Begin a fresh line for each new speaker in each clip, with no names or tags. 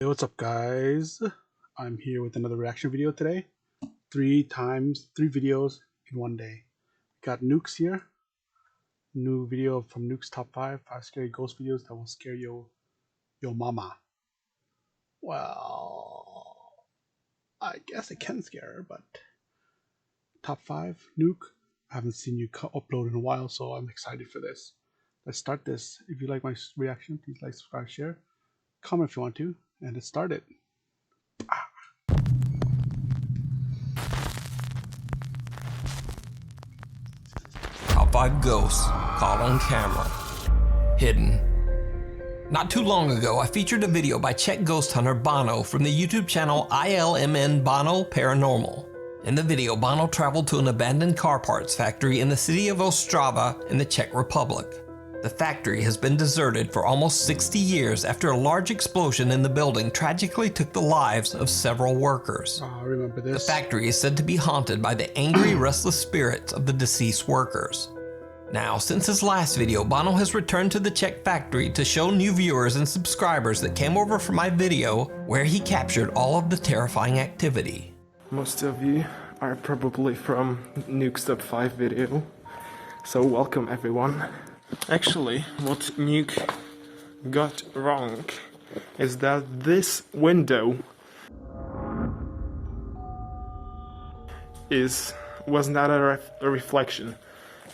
Hey, what's up guys? I'm here with another reaction video today. Three videos in one day. Got Nukes here. New video from Nukes Top 5 scary ghost videos that will scare your mama. Well, I guess it can scare her, but Top 5 Nuke. I haven't seen you upload in a while, so I'm excited for this. Let's start this. If you like my reaction, please like, subscribe, share, comment if you want to, and let's start it.
Top 5 ghosts caught on camera. Hidden. Not too long ago, I featured a video by Czech ghost hunter Bono from the YouTube channel ILMN Bono Paranormal. In the video, Bono traveled to an abandoned car parts factory in the city of Ostrava in the Czech Republic. The factory has been deserted for almost 60 years after a large explosion in the building tragically took the lives of several workers.
I remember this.
The factory is said to be haunted by the angry, restless spirits of the deceased workers. Now, since his last video, Bono has returned to the Czech factory to show new viewers and subscribers that came over for my video where he captured all of the terrifying activity.
Most of you are probably from Nukes Top 5 video, so welcome everyone. Actually, what Nuke got wrong is that this window was not a reflection.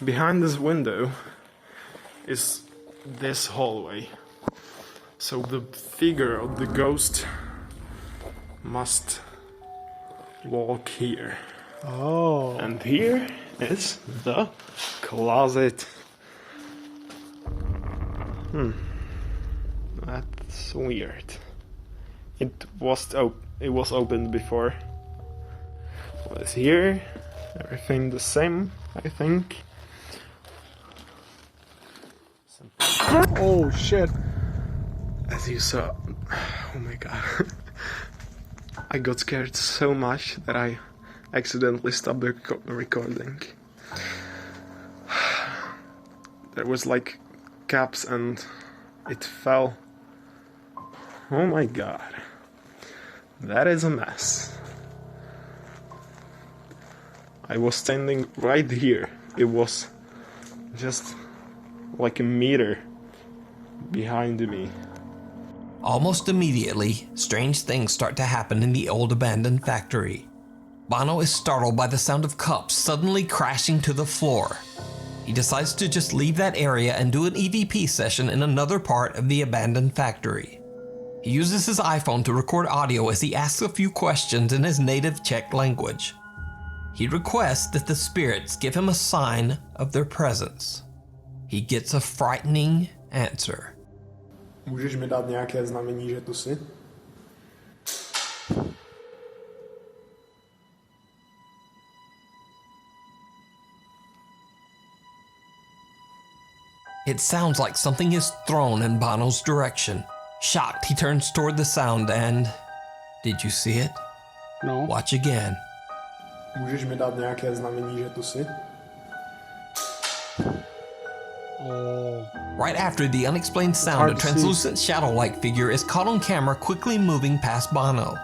Behind this window is this hallway. So the figure of the ghost must walk here.
Oh.
And here is the closet. That's weird. It was opened before. What is here? Everything the same, I think.
Oh shit.
As you saw, oh my god. I got scared so much that I accidentally stopped the recording. There was like caps and it fell. Oh my god. That is a mess. I was standing right here. It was just like a meter behind me.
Almost immediately, strange things start to happen in the old abandoned factory. Bono is startled by the sound of cups suddenly crashing to the floor. He decides to just leave that area and do an EVP session in another part of the abandoned factory. He uses his iPhone to record audio as he asks a few questions in his native Czech language. He requests that the spirits give him a sign of their presence. He gets a frightening answer.
Můžeš mi dát nějaké znamení, že tu jsi?
It sounds like something is thrown in Bono's direction. Shocked, he turns toward the sound and... Did you see it?
No.
Watch again.
Můžeš mi dát nějaké znamení, že tu jsi?
Oh.
Right after the unexplained sound, a translucent shadow-like figure is caught on camera quickly moving past Bono.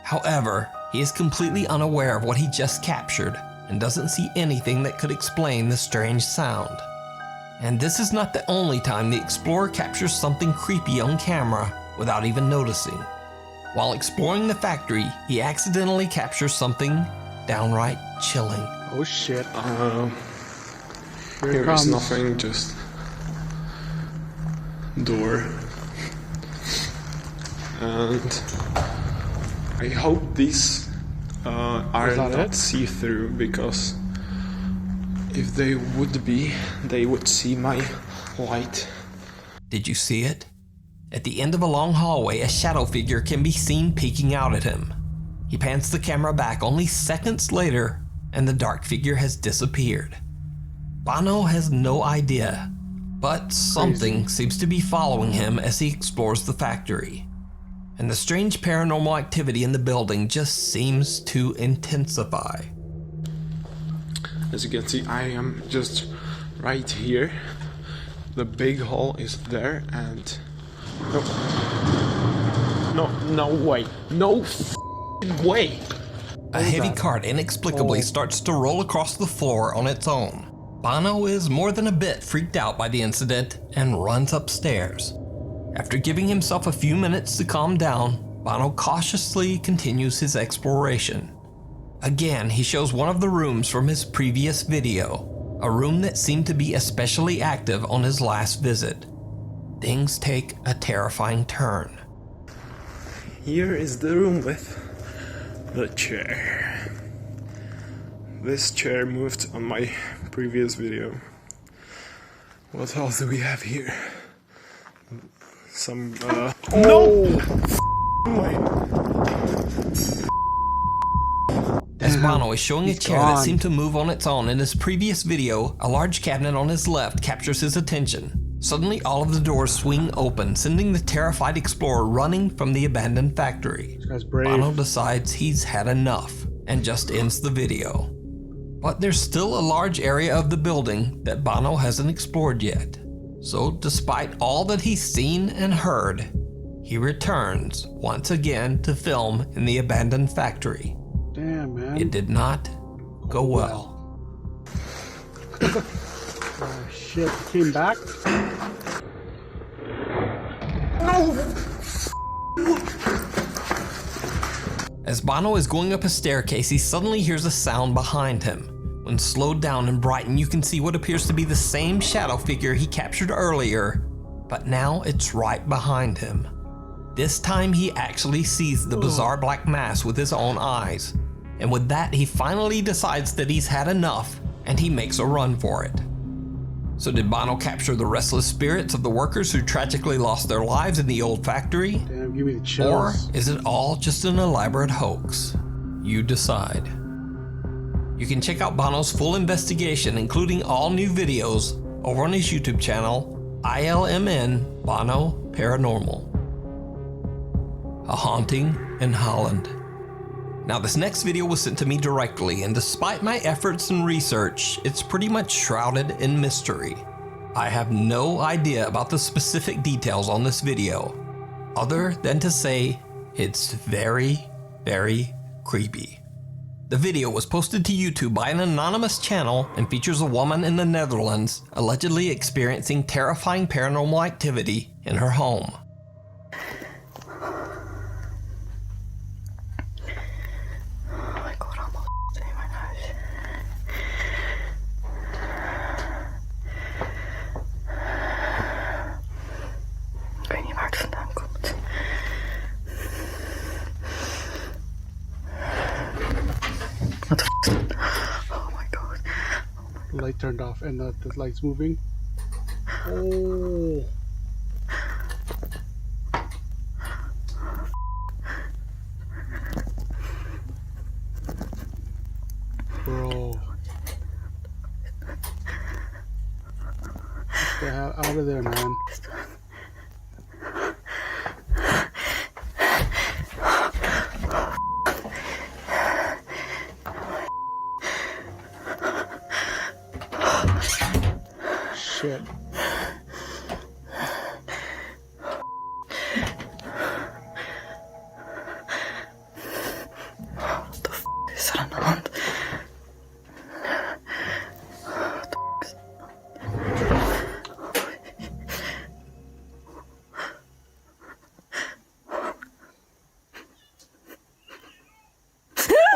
However, he is completely unaware of what he just captured and doesn't see anything that could explain the strange sound. And this is not the only time the explorer captures something creepy on camera without even noticing. While exploring the factory, he accidentally captures something downright chilling.
Oh shit.
Here is nothing, just door. And I hope these are not see-through, because if they would be, they would see my light.
Did you see it? At the end of a long hallway, a shadow figure can be seen peeking out at him. He pans the camera back only seconds later, and the dark figure has disappeared. Bono has no idea, but something seems to be following him as he explores the factory. And the strange paranormal activity in the building just seems to intensify.
As you can see, I am just right here. The big hall is there, and No way. No f***ing way.
A heavy cart inexplicably starts to roll across the floor on its own. Bono is more than a bit freaked out by the incident and runs upstairs. After giving himself a few minutes to calm down, Bono cautiously continues his exploration. Again, he shows one of the rooms from his previous video, a room that seemed to be especially active on his last visit. Things take a terrifying turn.
Here is the room with the chair. This chair moved on my previous video. What else do we have here? Some, No!
As Bono is showing a chair that seemed to move on its own in his previous video, a large cabinet on his left captures his attention. Suddenly, all of the doors swing open, sending the terrified explorer running from the abandoned factory.
This guy's brave.
Bono decides he's had enough and just ends the video. But there's still a large area of the building that Bono hasn't explored yet. So despite all that he's seen and heard, he returns once again to film in the abandoned factory.
Damn, man.
It did not go well.
Oh shit, came back?
As Bono is going up a staircase, he suddenly hears a sound behind him. When slowed down and brightened, you can see what appears to be the same shadow figure he captured earlier, but now it's right behind him. This time he actually sees the bizarre black mass with his own eyes. And with that, he finally decides that he's had enough, and he makes a run for it. So did Bono capture the restless spirits of the workers who tragically lost their lives in the old factory?
Damn, give me the
Or
chills.
is it all just an elaborate hoax? You decide. You can check out Bono's full investigation, including all new videos, over on his YouTube channel, ILMN Bono Paranormal. A haunting in Holland. Now, this next video was sent to me directly, and despite my efforts and research, it's pretty much shrouded in mystery. I have no idea about the specific details on this video, other than to say it's very, very creepy. The video was posted to YouTube by an anonymous channel and features a woman in the Netherlands allegedly experiencing terrifying paranormal activity in her home.
The light turned off and the light's moving. Oh. Bro. Get the hell out of there, man. Shit.
What the f is er aan de hand?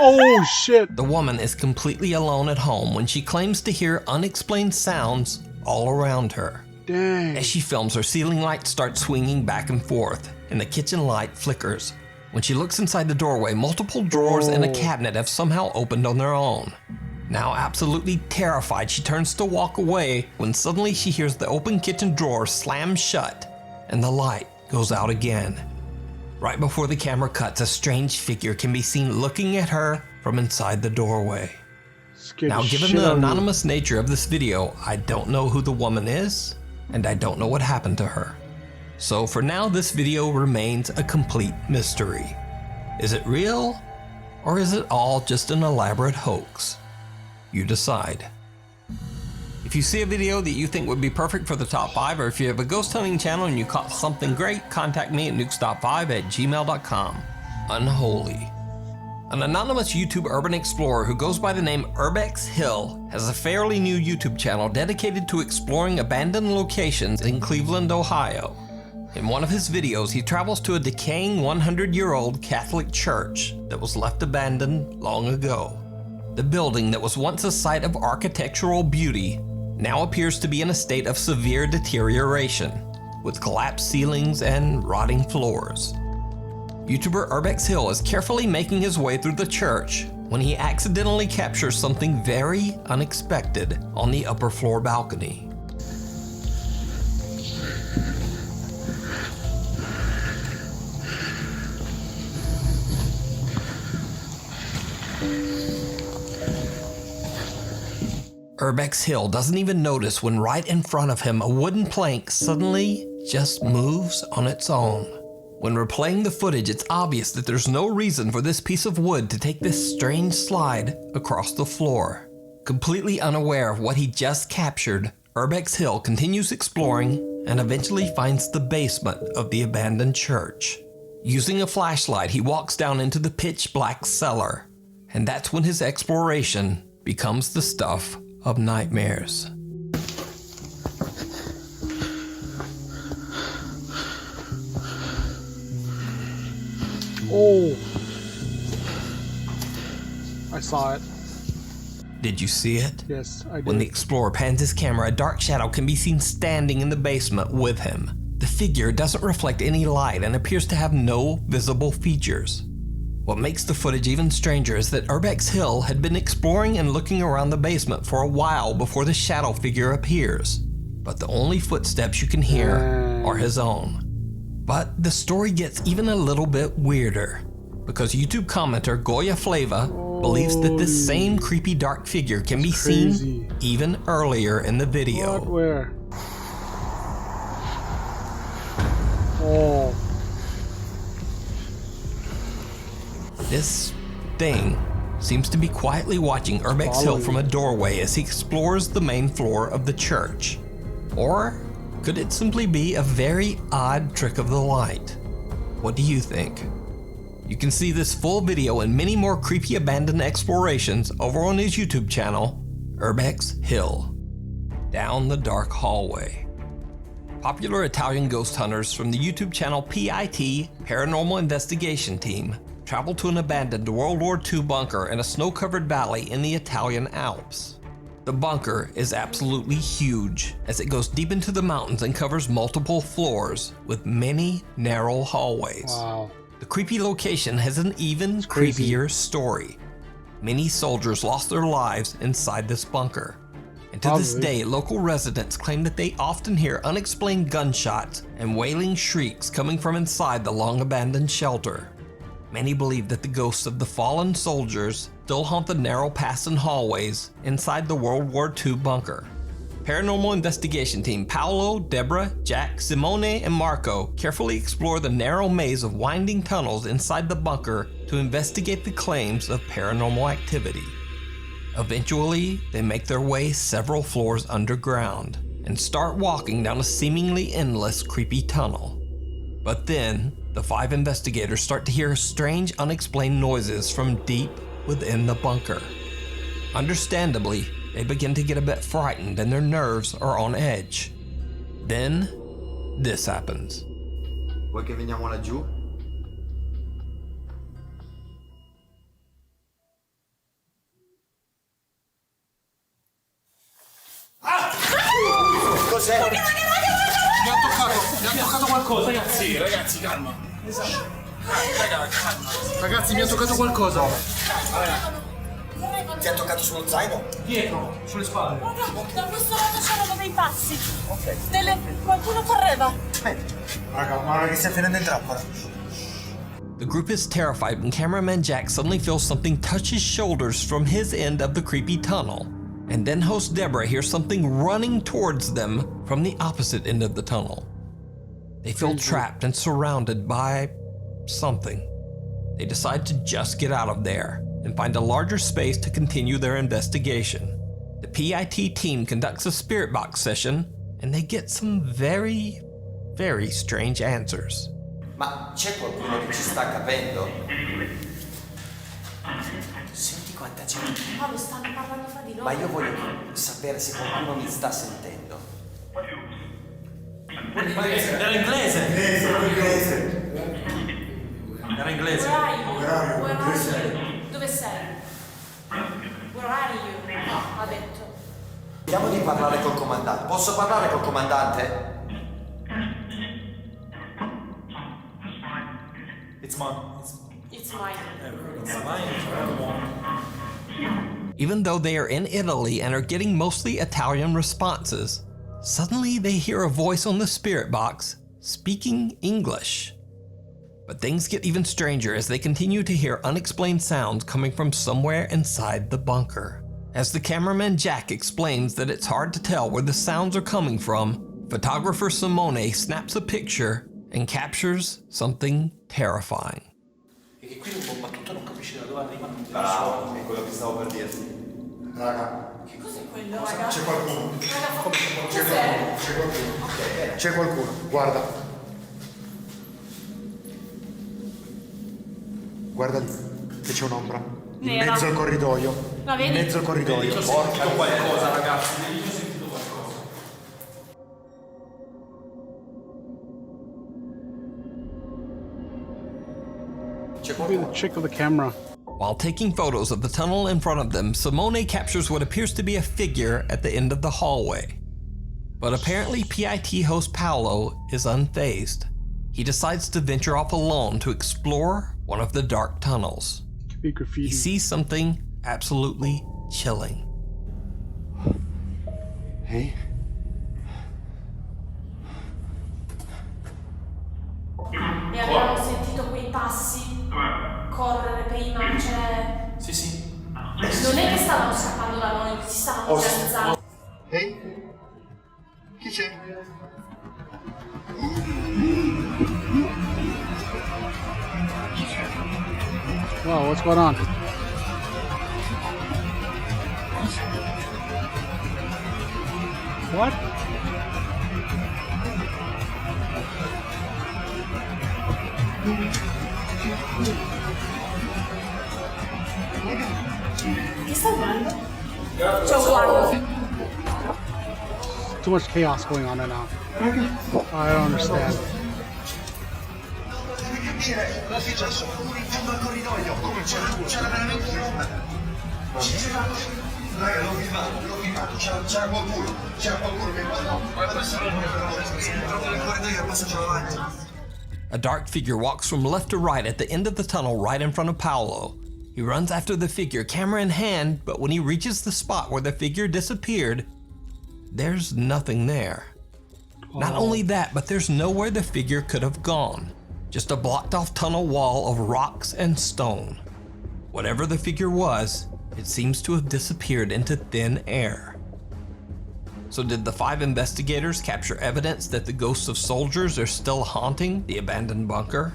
Oh shit!
The woman is completely alone at home when she claims to hear unexplained sounds all around her.
Dang.
As she films, her ceiling light starts swinging back and forth, and the kitchen light flickers. When she looks inside the doorway, multiple drawers and a cabinet have somehow opened on their own. Now absolutely terrified, she turns to walk away when suddenly she hears the open kitchen drawer slam shut, and the light goes out again. Right before the camera cuts, a strange figure can be seen looking at her from inside the doorway.
Scared
Now,
the
given
shit
the
out of me.
anonymous nature of this video, I don't know who the woman is, and I don't know what happened to her. So for now, this video remains a complete mystery. Is it real, or is it all just an elaborate hoax? You decide. If If you see a video that you think would be perfect for the top 5, or if you have a ghost hunting channel and you caught something great, contact me at nukes.5@gmail.com. Unholy. An anonymous YouTube urban explorer who goes by the name Urbex Hill has a fairly new YouTube channel dedicated to exploring abandoned locations in Cleveland, Ohio. In one of his videos, he travels to a decaying 100-year-old Catholic church that was left abandoned long ago. The building that was once a site of architectural beauty now appears to be in a state of severe deterioration, with collapsed ceilings and rotting floors. YouTuber Urbex Hill is carefully making his way through the church when he accidentally captures something very unexpected on the upper floor balcony. Urbex Hill doesn't even notice when right in front of him a wooden plank suddenly just moves on its own. When replaying the footage, it's obvious that there's no reason for this piece of wood to take this strange slide across the floor. Completely unaware of what he just captured, Urbex Hill continues exploring and eventually finds the basement of the abandoned church. Using a flashlight, he walks down into the pitch black cellar, and that's when his exploration becomes the stuff of nightmares.
Oh, I saw it.
Did you see it?
Yes, I did.
When the explorer pans his camera, a dark shadow can be seen standing in the basement with him. The figure doesn't reflect any light and appears to have no visible features. What makes the footage even stranger is that Urbex Hill had been exploring and looking around the basement for a while before the shadow figure appears, but the only footsteps you can hear are his own. But the story gets even a little bit weirder, because YouTube commenter Goya Flava believes that this same creepy dark figure can be seen even earlier in the video.
What? Where? Oh.
This thing seems to be quietly watching Urbex Hill from a doorway as he explores the main floor of the church. Or could it simply be a very odd trick of the light? What do you think? You can see this full video and many more creepy abandoned explorations over on his YouTube channel, Urbex Hill. Down the dark hallway. Popular Italian ghost hunters from the YouTube channel PIT, Paranormal Investigation Team, travel to an abandoned World War II bunker in a snow-covered valley in the Italian Alps. The bunker is absolutely huge, as it goes deep into the mountains and covers multiple floors with many narrow hallways.
Wow.
The creepy location has an even creepier story. Many soldiers lost their lives inside this bunker. And to this day, local residents claim that they often hear unexplained gunshots and wailing shrieks coming from inside the long-abandoned shelter. Many believe that the ghosts of the fallen soldiers still haunt the narrow paths and hallways inside the World War II bunker. Paranormal Investigation Team Paolo, Deborah, Jack, Simone, and Marco carefully explore the narrow maze of winding tunnels inside the bunker to investigate the claims of paranormal activity. Eventually, they make their way several floors underground and start walking down a seemingly endless creepy tunnel. But then, the 5 investigators start to hear strange, unexplained noises from deep within the bunker. Understandably, they begin to get a bit frightened and their nerves are on edge. Then, this happens.
Vuoi che veniamo laggiù? Cos'è?
Mi ha toccato qualcosa, ragazzi. Ragazzi, calma. Ragazzi, mi ha toccato qualcosa.
Ti ha toccato sullo zaino?
Dietro, sulle spalle.
Guarda, da questo lato c'erano dei passi.
Ok.
Qualcuno correva.
Raga, guarda che stai finendo in trappola.
The group is terrified when cameraman Jack suddenly feels something touch his shoulders from his end of the creepy tunnel. And then host Deborah hears something running towards them from the opposite end of the tunnel. They feel trapped and surrounded by something. They decide to just get out of there and find a larger space to continue their investigation. The PIT team conducts a spirit box session, and they get some very, very strange answers.
Ma c'è qualcuno che ci sta capendo? Senti quanta gente.
Ma lo stanno parlando fra di loro.
Ma io voglio sapere se qualcuno mi sta sentendo. Era inglese! Era inglese.
Where are you? Where are you? Dove sei? Where are you? Ha detto.
Vediamo di parlare col comandante. Posso parlare col comandante?
It's mine.
Even though they are in Italy and are getting mostly Italian responses, suddenly they hear a voice on the spirit box speaking English. But things get even stranger as they continue to hear unexplained sounds coming from somewhere inside the bunker. As the cameraman Jack explains that it's hard to tell where the sounds are coming from, photographer Simone snaps a picture and captures something terrifying.
E che qui un po' battuto non capisci da dove arrivano.
Bravo, è quello che stavo per dirti. Raga,
Che cos'è quello, raga?
c'è qualcuno.
Raga,
C'è qualcuno. C'è qualcuno, guarda. Guarda lì, che c'è un'ombra. In
Nera.
mezzo al corridoio.
La vedi?
In mezzo al corridoio. Porca
Qualcosa, ragazzi, io ho sentito qualcosa.
C'è
Be the
qualcuno.
trick of the camera.
While taking photos of the tunnel in front of them, Simone captures what appears to be a figure at the end of the hallway. But apparently PIT host Paolo is unfazed. He decides to venture off alone to explore one of the dark tunnels.
Could be graffiti.
He sees something absolutely chilling.
Hey?
E abbiamo sentito quei passi correre prima, cioè.
Sì.
Non è che stavano scappando da noi, si stavano organizzando.
Hey? Chi c'è?
Wow, what's going on? What?
Che stai guardando? C'è un guardo.
Too much chaos going on right now. I don't understand.
Cosa è successo? Uno in fondo al corridoio. Come c'era veramente un'ombra? Raga, l'ho filmato, c'era qualcuno che proprio nel corridoio e passaggio avanti.
A dark figure walks from left to right at the end of the tunnel right in front of Paolo. He runs after the figure, camera in hand, but when he reaches the spot where the figure disappeared, there's nothing there. Not only that, but there's nowhere the figure could have gone. Just a blocked off tunnel wall of rocks and stone. Whatever the figure was, it seems to have disappeared into thin air. So did the 5 investigators capture evidence that the ghosts of soldiers are still haunting the abandoned bunker?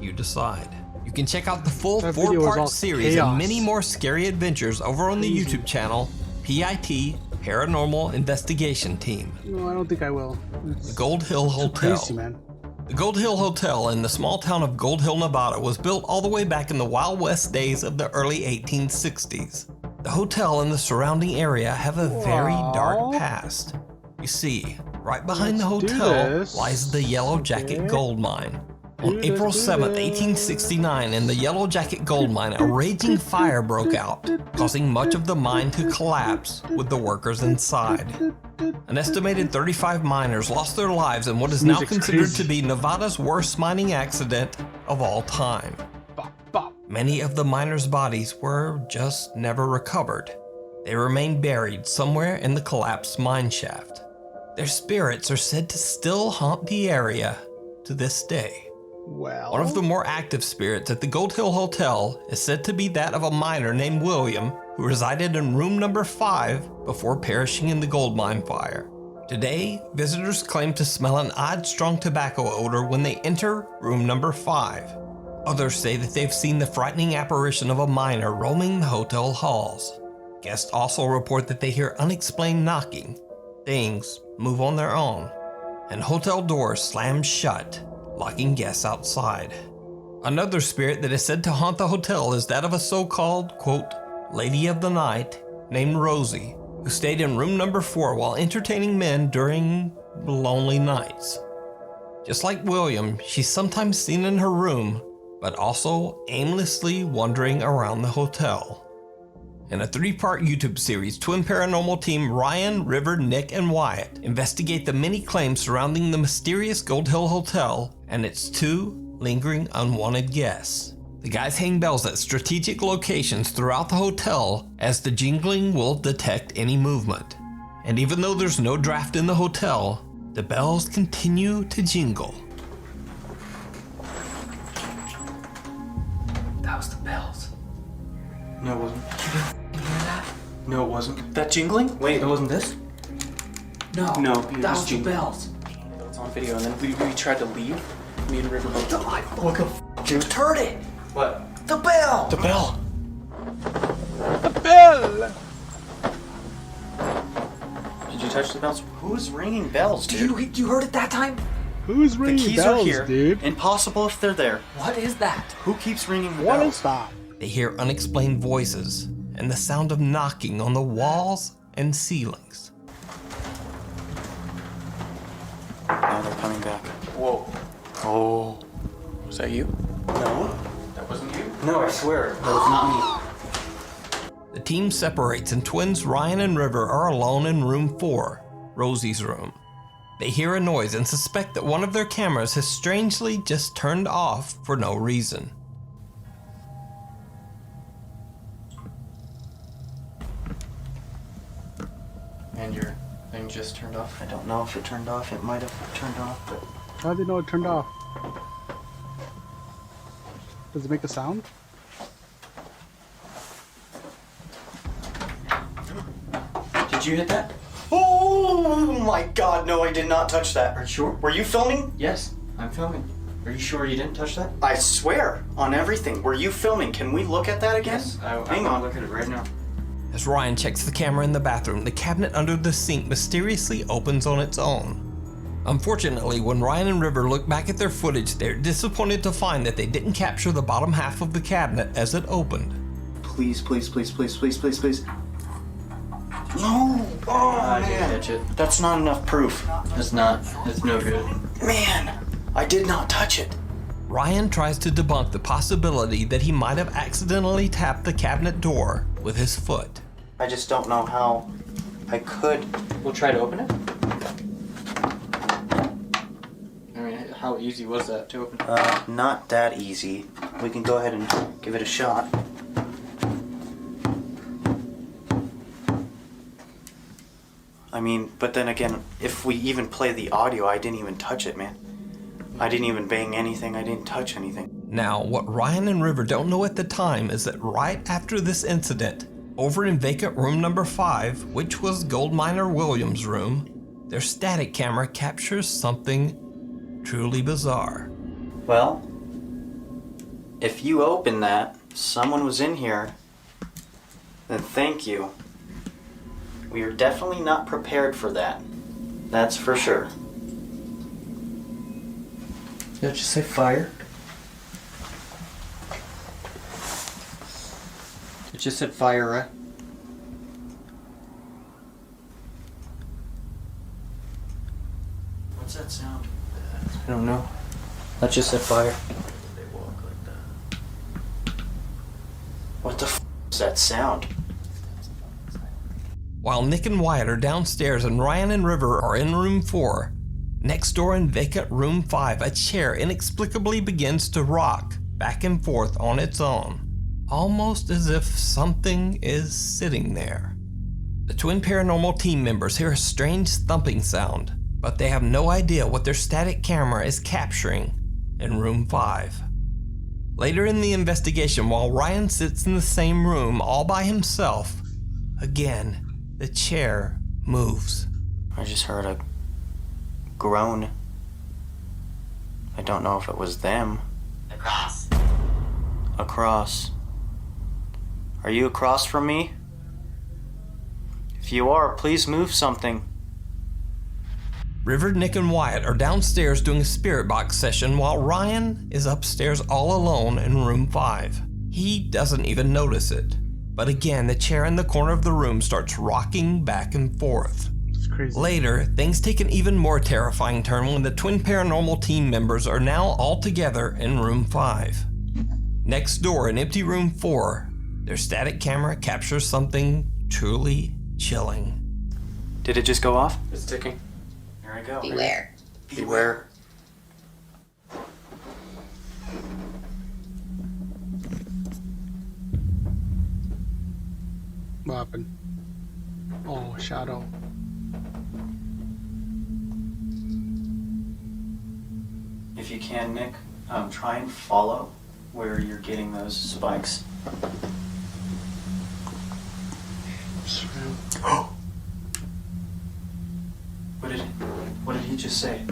You decide. You can check out the full
That video was
4-part
all
series
chaos.
and many more scary adventures over on the YouTube channel, PIT Paranormal Investigation Team.
No, I don't think I will.
The Gold Hill Hotel.
Crazy, man.
The Gold Hill Hotel in the small town of Gold Hill, Nevada was built all the way back in the Wild West days of the early 1860s. The hotel and the surrounding area have a very dark past. You see, right behind the
Let's do
hotel
this.
lies the Yellow Jacket
Okay.
Gold Mine. On
Let's
April
do
7th,
this.
1869, in the Yellow Jacket Gold Mine, a raging fire broke out, causing much of the mine to collapse with the workers inside. An estimated 35 miners lost their lives in what is now
Music's
considered
crazy.
to be Nevada's worst mining accident of all time.
Bop, bop.
Many of the miners' bodies were just never recovered. They remain buried somewhere in the collapsed mine shaft. Their spirits are said to still haunt the area to this day.
Well,
One of the more active spirits at the Gold Hill Hotel is said to be that of a miner named William, who resided in room number 5 before perishing in the gold mine fire. Today, visitors claim to smell an odd strong tobacco odor when they enter room number 5. Others say that they've seen the frightening apparition of a miner roaming the hotel halls. Guests also report that they hear unexplained knocking, things move on their own, and hotel doors slam shut, locking guests outside. Another spirit that is said to haunt the hotel is that of a so-called, quote, lady of the night named Rosie, who stayed in room number 4 while entertaining men during lonely nights. Just like William, she's sometimes seen in her room, but also aimlessly wandering around the hotel. In a 3-part YouTube series, Twin Paranormal team Ryan, River, Nick, and Wyatt investigate the many claims surrounding the mysterious Gold Hill Hotel and its 2 lingering unwanted guests. The guys hang bells at strategic locations throughout the hotel as the jingling will detect any movement. And even though there's no draft in the hotel, the bells continue to jingle.
That was the bells.
No, it wasn't.
You hear that?
No, it wasn't. That jingling? Wait, it wasn't this?
No.
No, it
that
was
was the
jingling.
bells.
It's on video, and then we tried to leave. Me and River both.
I fucking just heard it.
What?
The bell.
The bell.
Bill!
Did you touch the bells? Who's ringing bells, dude?
You heard it that time?
Who's
The
ringing
keys
bells,
are here.
dude?
Impossible if they're there.
What is that?
Who keeps ringing the
What
bells?
is that?
They hear unexplained voices and the sound of knocking on the walls and ceilings.
Now they're coming back. Whoa. Oh. Was that you? No. That wasn't you? No, I swear. That was not me.
The team separates and twins Ryan and River are alone in room 4, Rosie's room. They hear a noise and suspect that one of their cameras has strangely just turned off for no reason.
And your thing just turned off? I don't know if it turned off. It might have turned off, but...
How do they know it turned off? Does it make a sound?
Did you hit that? Oh my god, no, I did not touch that. Are you sure? Were you filming? Yes, I'm filming. Are you sure you didn't touch that? I swear, on everything. Were you filming? Can we look at that again? Yes, hang on. Look at it right now.
As Ryan checks the camera in the bathroom, the cabinet under the sink mysteriously opens on its own. Unfortunately, when Ryan and River look back at their footage, they're disappointed to find that they didn't capture the bottom half of the cabinet as it opened.
Please, please, please, please, please, please, please. No! Oh, man. Didn't touch it. That's not enough proof. It's not. It's no good. Man, I did not touch it.
Ryan tries to debunk the possibility that he might have accidentally tapped the cabinet door with his foot.
I just don't know how I could. We'll try to open it. I mean, how easy was that to open? Not that easy. We can go ahead and give it a shot. I mean, but then again, if we even play the audio, I didn't even touch it, man. I didn't even bang anything. I didn't touch anything.
Now, what Ryan and River don't know at the time is that right after this incident, over in vacant room number 5, which was Gold Miner Williams' room, their static camera captures something truly bizarre.
Well, if you open that, someone was in here, then thank you. We are definitely not prepared for that. That's for sure. Did it just say fire? It just said fire, right? What's that sound? I don't know. That just said fire. They walk like that. What the f is that sound?
While Nick and Wyatt are downstairs and Ryan and River are in room 4, next door in vacant room 5, a chair inexplicably begins to rock back and forth on its own, almost as if something is sitting there. The twin paranormal team members hear a strange thumping sound, but they have no idea what their static camera is capturing in room 5. Later in the investigation, while Ryan sits in the same room all by himself, again, the chair moves.
I just heard a groan. I don't know if it was them. Across. Are you across from me?
If you are, please move something.
River, Nick, and Wyatt are downstairs doing a spirit box session while Ryan is upstairs all alone in room 5. He doesn't even notice it. But again, the chair in the corner of the room starts rocking back and forth.
It's crazy.
Later, things take an even more terrifying turn when the twin paranormal team members are now all together in room 5. Next door in empty room 4, their static camera captures something truly chilling.
Did it just go off?
It's ticking.
Here I go.
Beware.
Beware.
What happened? Oh, shadow.
If you can, Nick, try and follow where you're getting those spikes. What did he just say?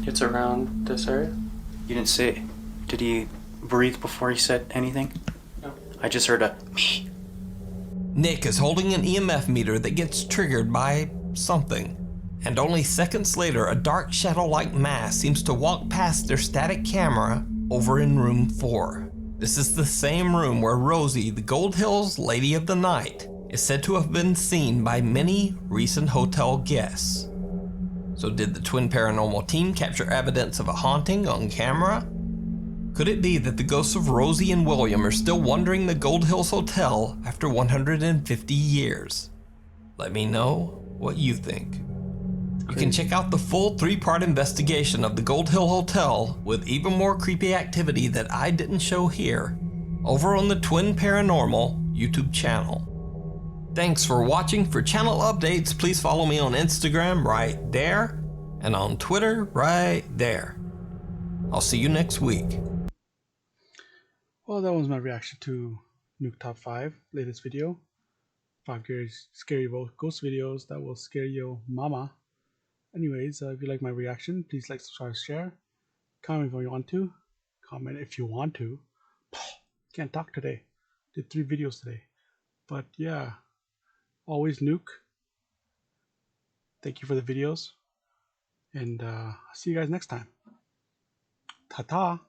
It's around this area?
You didn't say. Did he breathe before he said anything?
No.
I just heard a me.
Nick is holding an EMF meter that gets triggered by something. And only seconds later, a dark shadow-like mass seems to walk past their static camera over in room 4. This is the same room where Rosie, the Gold Hills Lady of the Night, is said to have been seen by many recent hotel guests. So did the twin paranormal team capture evidence of a haunting on camera? Could it be that the ghosts of Rosie and William are still wandering the Gold Hills Hotel after 150 years? Let me know what you think. You can check out the full 3-part investigation of the Gold Hill Hotel with even more creepy activity that I didn't show here over on the Twin Paranormal YouTube channel. Thanks for watching. For channel updates, please follow me on Instagram right there and on Twitter right there. I'll see you next week.
Well, that was my reaction to Nuke Top 5 latest video. 5 scary ghost videos that will scare your mama. Anyways, if you like my reaction, please like, subscribe, share. Comment if you want to. Comment if you want to. Can't talk today. Did 3 videos today. But yeah, always Nuke. Thank you for the videos. And I'll see you guys next time. Ta-ta.